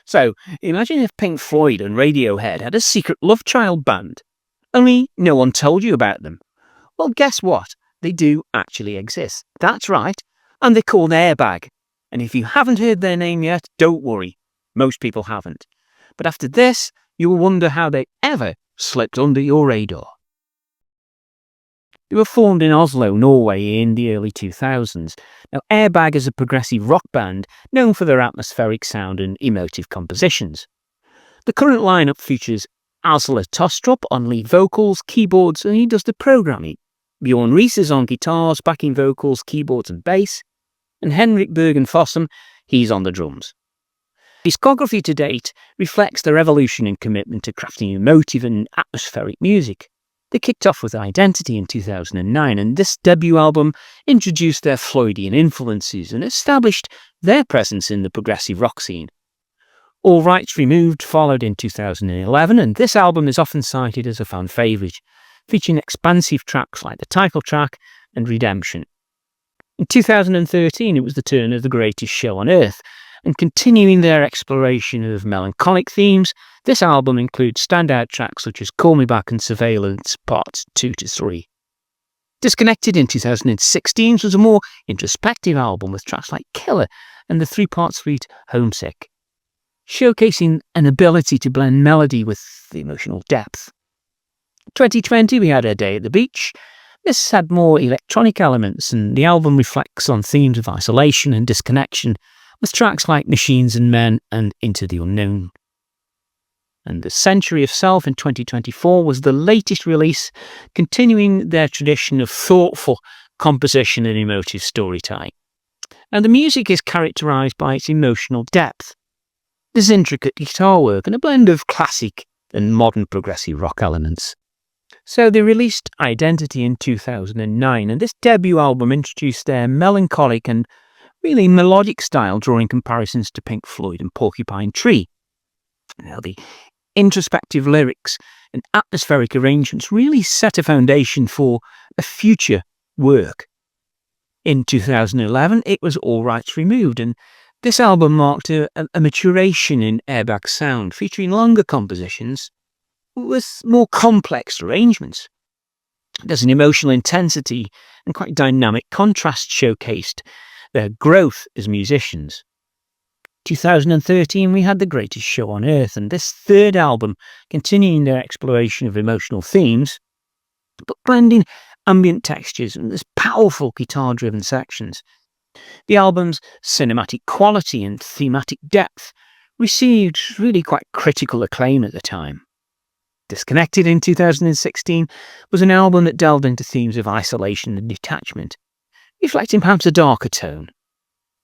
So, imagine if Pink Floyd and Radiohead had a secret love child band, only no one told you about them. Well, guess what? They do actually exist. That's right. And they're called Airbag. And if you haven't heard their name yet, don't worry. Most people haven't. But after this, you will wonder how they ever slipped under your radar. They were formed in Oslo, Norway in the early 2000s. Now, Airbag is a progressive rock band known for their atmospheric sound and emotive compositions. The current lineup features Asle Tostrup on lead vocals, keyboards, and he does the programming. Bjorn Rees is on guitars, backing vocals, keyboards and bass. And Henrik Bergen Fossum, he's on the drums. Discography to date reflects their evolution and commitment to crafting emotive and atmospheric music. They kicked off with Identity in 2009, and this debut album introduced their Floydian influences and established their presence in the progressive rock scene. All Rights Removed followed in 2011, and this album is often cited as a fan favourite, featuring expansive tracks like the title track and Redemption. In 2013, it was the turn of The Greatest Show on Earth, and continuing their exploration of melancholic themes, this album includes standout tracks such as Call Me Back and Surveillance Parts 2 to 3. Disconnected in 2016 was a more introspective album with tracks like Killer and the three-part suite Homesick, showcasing an ability to blend melody with the emotional depth. 2020 we had A Day at the Beach. This had more electronic elements, and the album reflects on themes of isolation and disconnection, with tracks like Machines and Men and Into the Unknown. And The Century of Self in 2024 was the latest release, continuing their tradition of thoughtful composition and emotive storytelling. And the music is characterised by its emotional depth. There's intricate guitar work and a blend of classic and modern progressive rock elements. So they released Identity in 2009, and this debut album introduced their melancholic and really melodic style, drawing comparisons to Pink Floyd and Porcupine Tree. Now, the introspective lyrics and atmospheric arrangements really set a foundation for a future work. In 2011, it was All Rights Removed, and this album marked a maturation in Airbag sound, featuring longer compositions with more complex arrangements. There's an emotional intensity and quite dynamic contrast showcased their growth as musicians. 2013 we had The Greatest Show on Earth, and this third album continuing their exploration of emotional themes, but blending ambient textures and there's powerful guitar-driven sections. The album's cinematic quality and thematic depth received really quite critical acclaim at the time. Disconnected in 2016 was an album that delved into themes of isolation and detachment, reflecting perhaps a darker tone.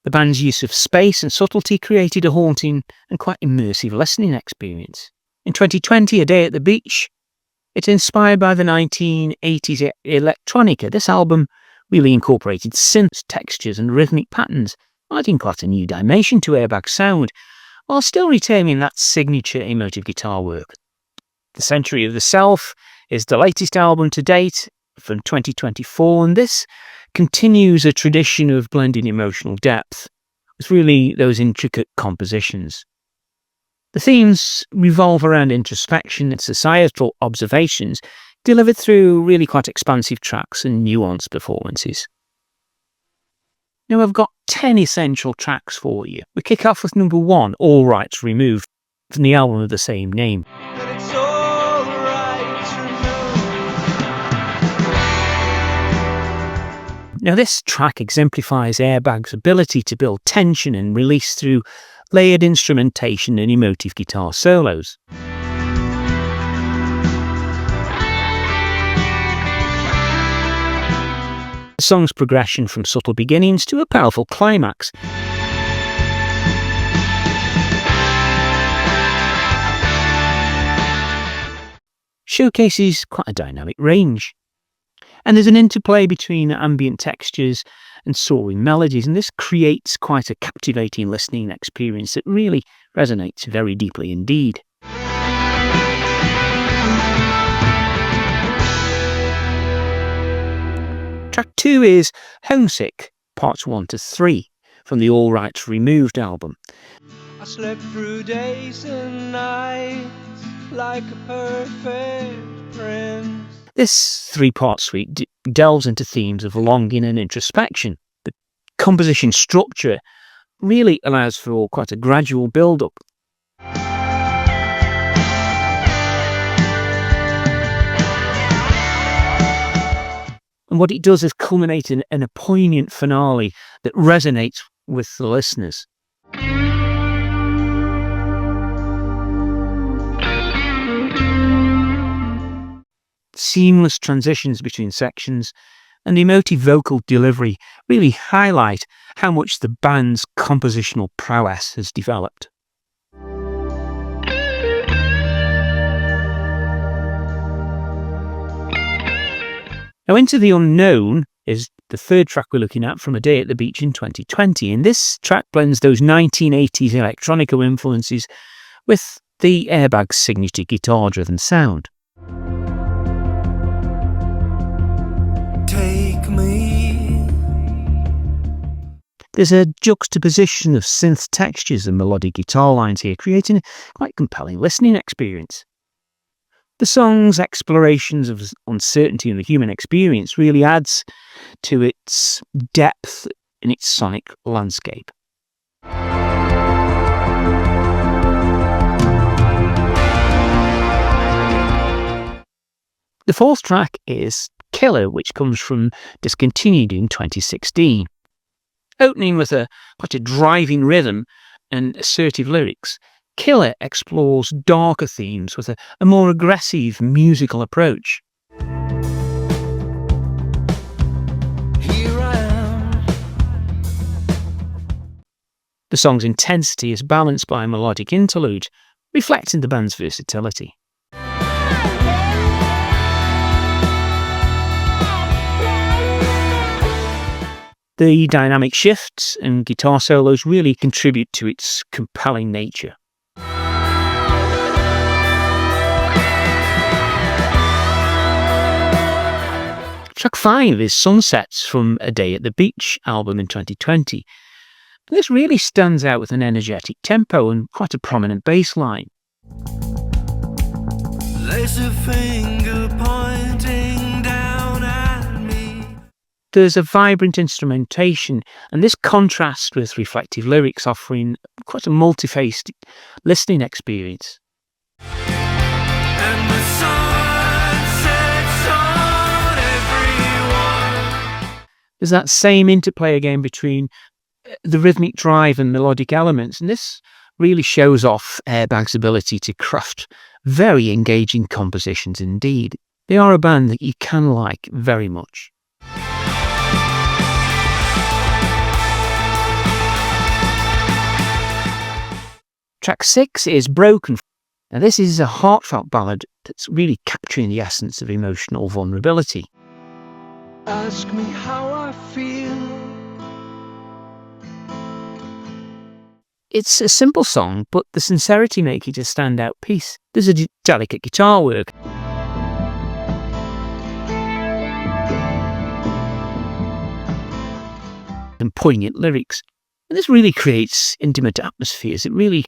The band's use of space and subtlety created a haunting and quite immersive listening experience. In 2020, A Day at the Beach, it's inspired by the 1980s electronica. This album really incorporated synths, textures and rhythmic patterns, adding quite a new dimension to Airbag's sound, while still retaining that signature emotive guitar work. The Century of the Self is the latest album to date from 2024, and this continues a tradition of blending emotional depth with really those intricate compositions. The themes revolve around introspection and societal observations, delivered through really quite expansive tracks and nuanced performances. Now I've got 10 essential tracks for you. We kick off with number 1, All Rights Removed, from the album of the same name. Now this track exemplifies Airbag's ability to build tension and release through layered instrumentation and emotive guitar solos. The song's progression from subtle beginnings to a powerful climax showcases quite a dynamic range. And there's an interplay between ambient textures and soaring melodies, and this creates quite a captivating listening experience that really resonates very deeply indeed. Track 2 is Homesick, parts 1 to 3, from the All Rights Removed album. I slept through days and nights like a perfect prince. This three-part suite delves into themes of longing and introspection. The composition structure really allows for quite a gradual build-up. And what it does is culminate in a poignant finale that resonates with the listeners. Seamless transitions between sections and the emotive vocal delivery really highlight how much the band's compositional prowess has developed. Now, Into the Unknown is the third track we're looking at from A Day at the Beach in 2020, and this track blends those 1980s electronica influences with the Airbag's signature guitar-driven sound. Take me. There's a juxtaposition of synth textures and melodic guitar lines here, creating a quite compelling listening experience. The song's explorations of uncertainty in the human experience really adds to its depth in its sonic landscape. The fourth track is Killer, which comes from Discontinued in 2016. Opening with quite a driving rhythm and assertive lyrics, Killer explores darker themes with a more aggressive musical approach. Here I am. The song's intensity is balanced by a melodic interlude, reflecting the band's versatility. The dynamic shifts and guitar solos really contribute to its compelling nature. Track 5 is Sunsets from A Day at the Beach album in 2020. This really stands out with an energetic tempo and quite a prominent bass line. There's a finger pointing down at me. There's a vibrant instrumentation, and this contrasts with reflective lyrics, offering quite a multi-faced listening experience. And the sun sets on everyone. There's that same interplay again between the rhythmic drive and melodic elements, and this really shows off Airbag's ability to craft very engaging compositions indeed. They are a band that you can like very much. Track 6 is Broken. Now, this is a heartfelt ballad that's really capturing the essence of emotional vulnerability. Ask me how I feel. It's a simple song, but the sincerity makes it a standout piece. There's a delicate guitar work, and poignant lyrics, and this really creates intimate atmospheres. It really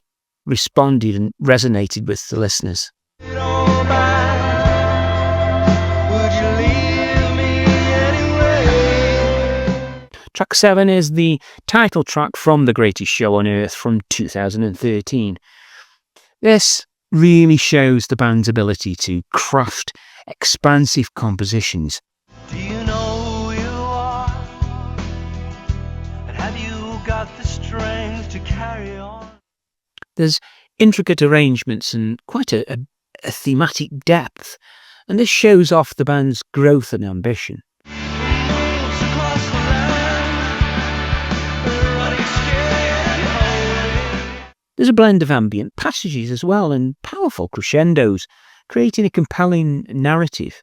responded and resonated with the listeners. Track 7 is the title track from The Greatest Show on Earth from 2013. This really shows the band's ability to craft expansive compositions. Do you know who you are? And have you got the strength to carry on? There's intricate arrangements and quite a thematic depth, and this shows off the band's growth and ambition. There's a blend of ambient passages as well and powerful crescendos, creating a compelling narrative.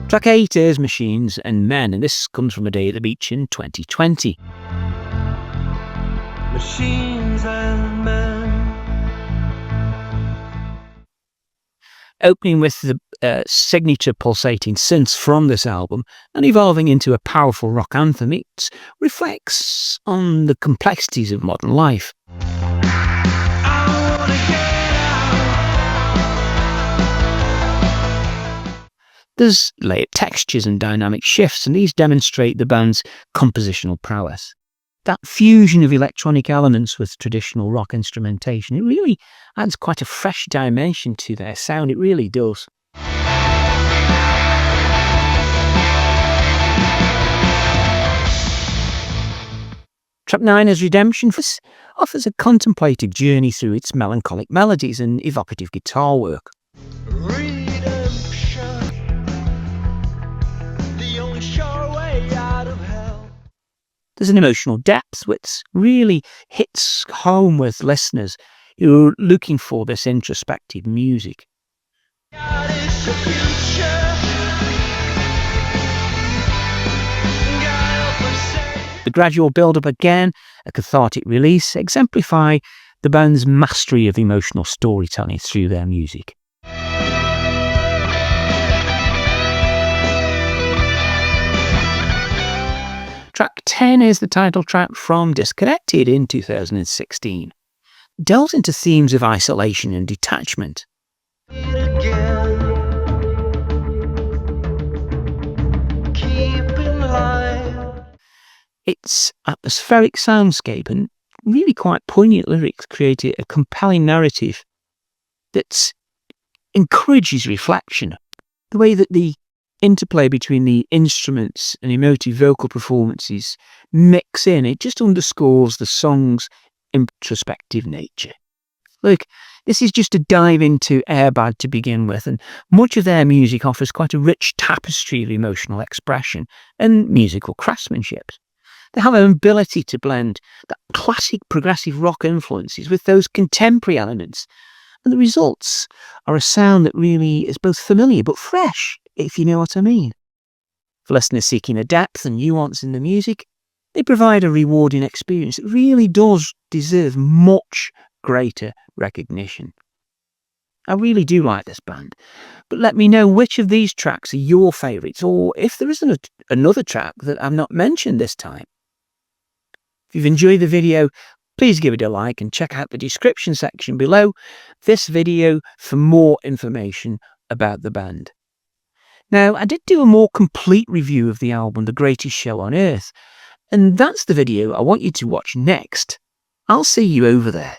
Track 8 is Machines and Men, and this comes from A Day at the Beach in 2020. Machines and men. opening with the signature pulsating synths from this album and evolving into a powerful rock anthem. It reflects on the complexities of modern life. There's layered textures and dynamic shifts, and these demonstrate the band's compositional prowess. That fusion of electronic elements with traditional rock instrumentation, it really adds quite a fresh dimension to their sound, it really does. Track 9 as Redemption offers a contemplative journey through its melancholic melodies and evocative guitar work. There's an emotional depth which really hits home with listeners who are looking for this introspective music. The gradual build-up again, a cathartic release, exemplify the band's mastery of emotional storytelling through their music. Track 10 is the title track from Disconnected in 2016. It delves into themes of isolation and detachment. Its atmospheric soundscape and really quite poignant lyrics create a compelling narrative that encourages reflection. The way that the interplay between the instruments and emotive vocal performances mix in, it just underscores the song's introspective nature. Look, this is just a dive into Airbag to begin with, and much of their music offers quite a rich tapestry of emotional expression and musical craftsmanship. They have an ability to blend that classic progressive rock influences with those contemporary elements, and the results are a sound that really is both familiar but fresh, if you know what I mean. For listeners seeking a depth and nuance in the music, they provide a rewarding experience that really does deserve much greater recognition. I really do like this band, but let me know which of these tracks are your favourites, or if there isn't another track that I've not mentioned this time. If you've enjoyed the video, please give it a like and check out the description section below this video for more information about the band. Now, I did do a more complete review of the album The Greatest Show on Earth, and that's the video I want you to watch next. I'll see you over there.